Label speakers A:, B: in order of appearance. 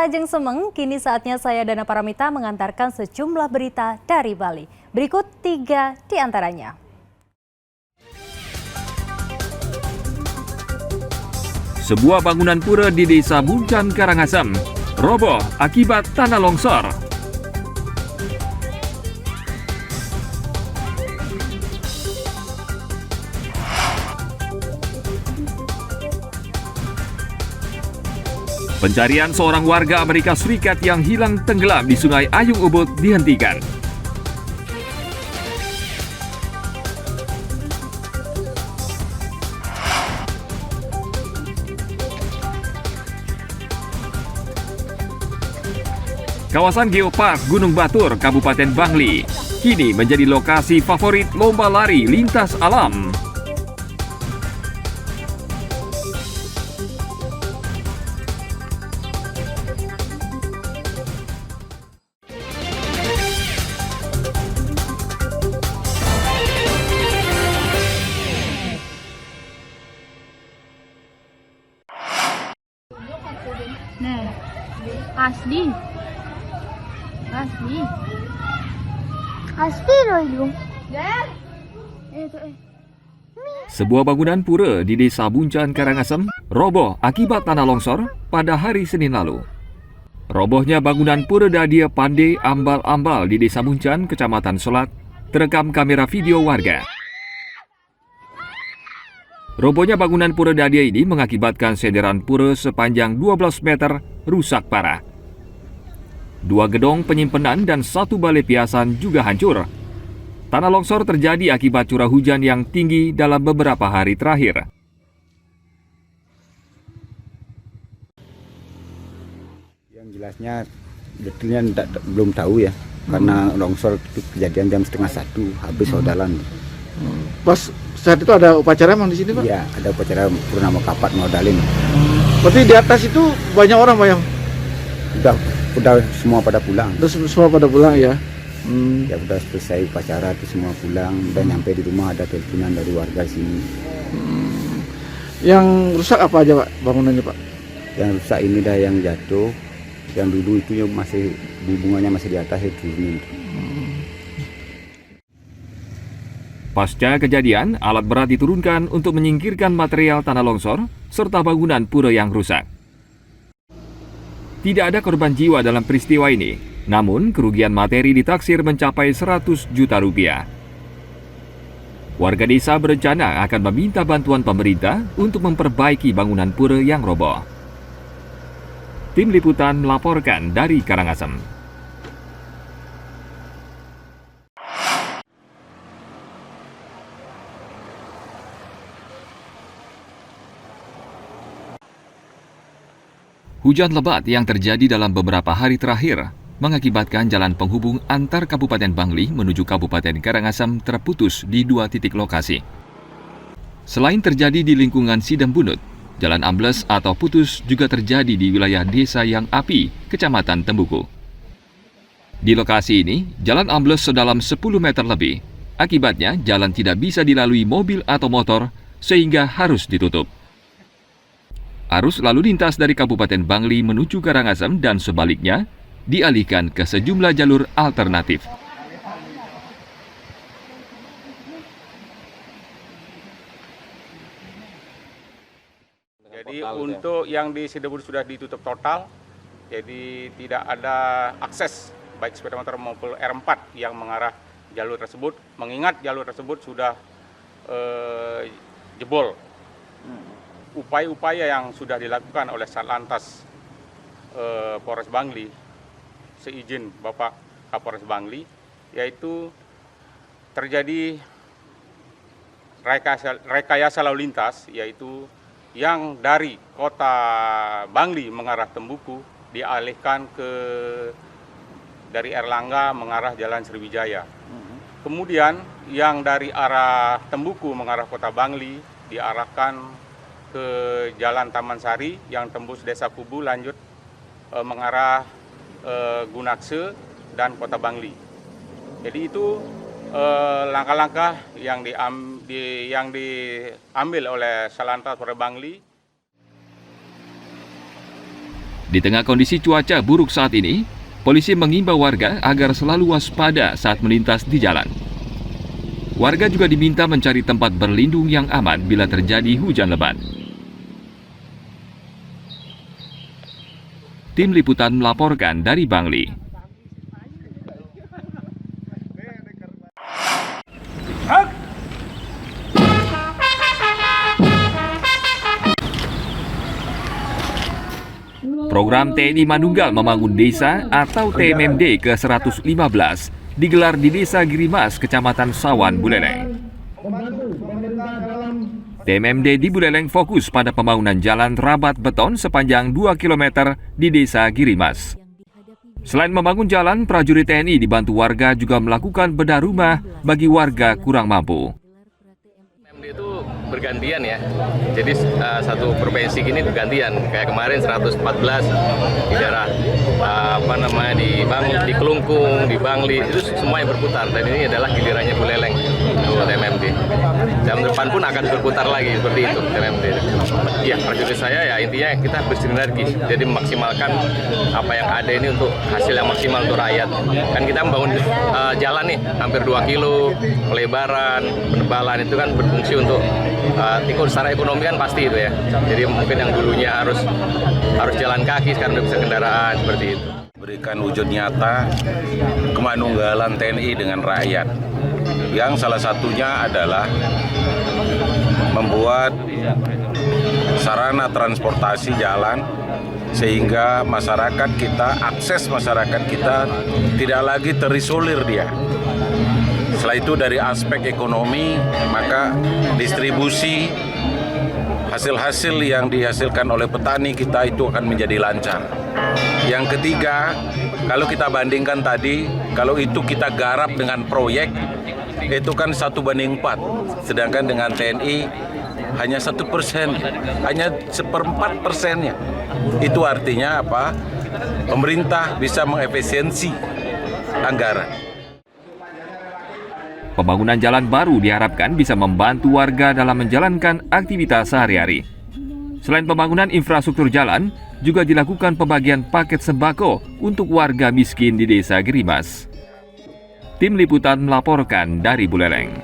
A: Ajeng Semeng, kini saatnya saya Dana Paramita mengantarkan sejumlah berita dari Bali. Berikut 3 di antaranya.
B: Sebuah bangunan pura di Desa Buncan, Karangasem, roboh akibat tanah longsor. Pencarian seorang warga Amerika Serikat yang hilang tenggelam di Sungai Ayung Ubud dihentikan. Kawasan Geopark Gunung Batur, Kabupaten Bangli, kini menjadi lokasi favorit lomba lari lintas alam.
C: Nah, asli loh itu.
B: Sebuah bangunan pura di Desa Buncan, Karangasem, roboh akibat tanah longsor pada hari Senin lalu. Robohnya bangunan pura Dadia Pande Ambal-Ambal di Desa Buncan, Kecamatan Solat, terekam kamera video warga. Robohnya bangunan pura Dadia ini mengakibatkan sederan pura sepanjang 12 meter rusak parah. 2 gedung penyimpanan dan 1 balai piasan juga hancur. Tanah longsor terjadi akibat curah hujan yang tinggi dalam beberapa hari terakhir.
D: Yang jelasnya detailnya belum tahu ya, karena longsor itu kejadian jam 12:30 habis saudalan.
E: Pas saat itu ada upacara emang di sini, Pak?
D: Iya, ada upacara purnama kapat modalin.
E: Berarti di atas itu banyak orang, Pak, yang
D: Udah semua pada pulang.
E: terus semua pada pulang ya?
D: Ya udah selesai upacara itu semua pulang. Udah nyampe di rumah ada teleponan dari warga sini.
E: Yang rusak apa aja, Pak, bangunannya, Pak?
D: Yang rusak ini dah yang jatuh. Yang dulu itu yang masih hubungannya masih di atas itu.
B: Pasca kejadian, alat berat diturunkan untuk menyingkirkan material tanah longsor serta bangunan pura yang rusak. Tidak ada korban jiwa dalam peristiwa ini, namun kerugian materi ditaksir mencapai 100 juta rupiah. Warga desa berencana akan meminta bantuan pemerintah untuk memperbaiki bangunan pura yang roboh. Tim Liputan melaporkan dari Karangasem. Hujan lebat yang terjadi dalam beberapa hari terakhir mengakibatkan jalan penghubung antar Kabupaten Bangli menuju Kabupaten Karangasem terputus di 2 titik lokasi. Selain terjadi di lingkungan Sidembunut, jalan ambles atau putus juga terjadi di wilayah Desa Yang Api, Kecamatan Tembuku. Di lokasi ini, jalan ambles sedalam 10 meter lebih. Akibatnya, jalan tidak bisa dilalui mobil atau motor sehingga harus ditutup. Arus lalu lintas dari Kabupaten Bangli menuju Karangasem dan sebaliknya dialihkan ke sejumlah jalur alternatif.
F: Jadi untuk yang di Sidebunut sudah ditutup total, jadi tidak ada akses baik sepeda motor maupun R4 yang mengarah jalur tersebut, mengingat jalur tersebut sudah jebol. Upaya-upaya yang sudah dilakukan oleh Satlantas Polres Bangli, seizin Bapak Kapolres Bangli, yaitu terjadi rekayasa lalu lintas, yaitu yang dari kota Bangli mengarah Tembuku dialihkan dari Erlangga mengarah Jalan Sriwijaya. Kemudian yang dari arah Tembuku mengarah kota Bangli diarahkan ke Jalan Taman Sari yang tembus Desa Kubu lanjut mengarah Gunakse dan Kota Bangli. Jadi itu langkah-langkah yang diambil oleh Satlantas Polres Bangli.
B: Di tengah kondisi cuaca buruk saat ini, polisi mengimbau warga agar selalu waspada saat melintas di jalan. Warga juga diminta mencari tempat berlindung yang aman bila terjadi hujan lebat. Tim Liputan melaporkan dari Bangli. Program TNI Manunggal Membangun Desa atau TMMD ke-115 digelar di Desa Girimas, Kecamatan Sawan, Buleleng. TMMD di Buleleng fokus pada pembangunan jalan rabat beton sepanjang 2 km di Desa Girimas. Selain membangun jalan, prajurit TNI dibantu warga juga melakukan bedah rumah bagi warga kurang mampu.
G: Itu bergantian ya, jadi satu provinsi gini bergantian, kayak kemarin 114 di daerah di Kelungkung, di Bangli, itu semuanya berputar, dan ini adalah gilirannya Buleleng untuk TMMD. Jam depan pun akan berputar lagi seperti itu TMMD. Ya, prajurit saya ya intinya kita bersinergi, jadi memaksimalkan apa yang ada ini untuk hasil yang maksimal untuk rakyat. Kan kita membangun jalan nih hampir 2 kilo, pelebaran, penebalan itu kan berfungsi untuk ikut secara ekonomi kan pasti itu ya. Jadi mungkin yang dulunya harus jalan kaki sekarang udah bisa kendaraan seperti itu.
H: Berikan wujud nyata kemanunggalan TNI dengan rakyat, yang salah satunya adalah membuat sarana transportasi jalan sehingga masyarakat kita, akses masyarakat kita tidak lagi terisolir dia. Setelah itu dari aspek ekonomi, maka distribusi hasil-hasil yang dihasilkan oleh petani kita itu akan menjadi lancar. Yang ketiga, kalau kita bandingkan tadi, kalau itu kita garap dengan proyek, itu kan 1:4. Sedangkan dengan TNI hanya 1%, hanya 1/4%-nya. Itu artinya apa? Pemerintah bisa mengefisiensi anggaran.
B: Pembangunan jalan baru diharapkan bisa membantu warga dalam menjalankan aktivitas sehari-hari. Selain pembangunan infrastruktur jalan, juga dilakukan pembagian paket sembako untuk warga miskin di Desa Girimas. Tim Liputan melaporkan dari Buleleng.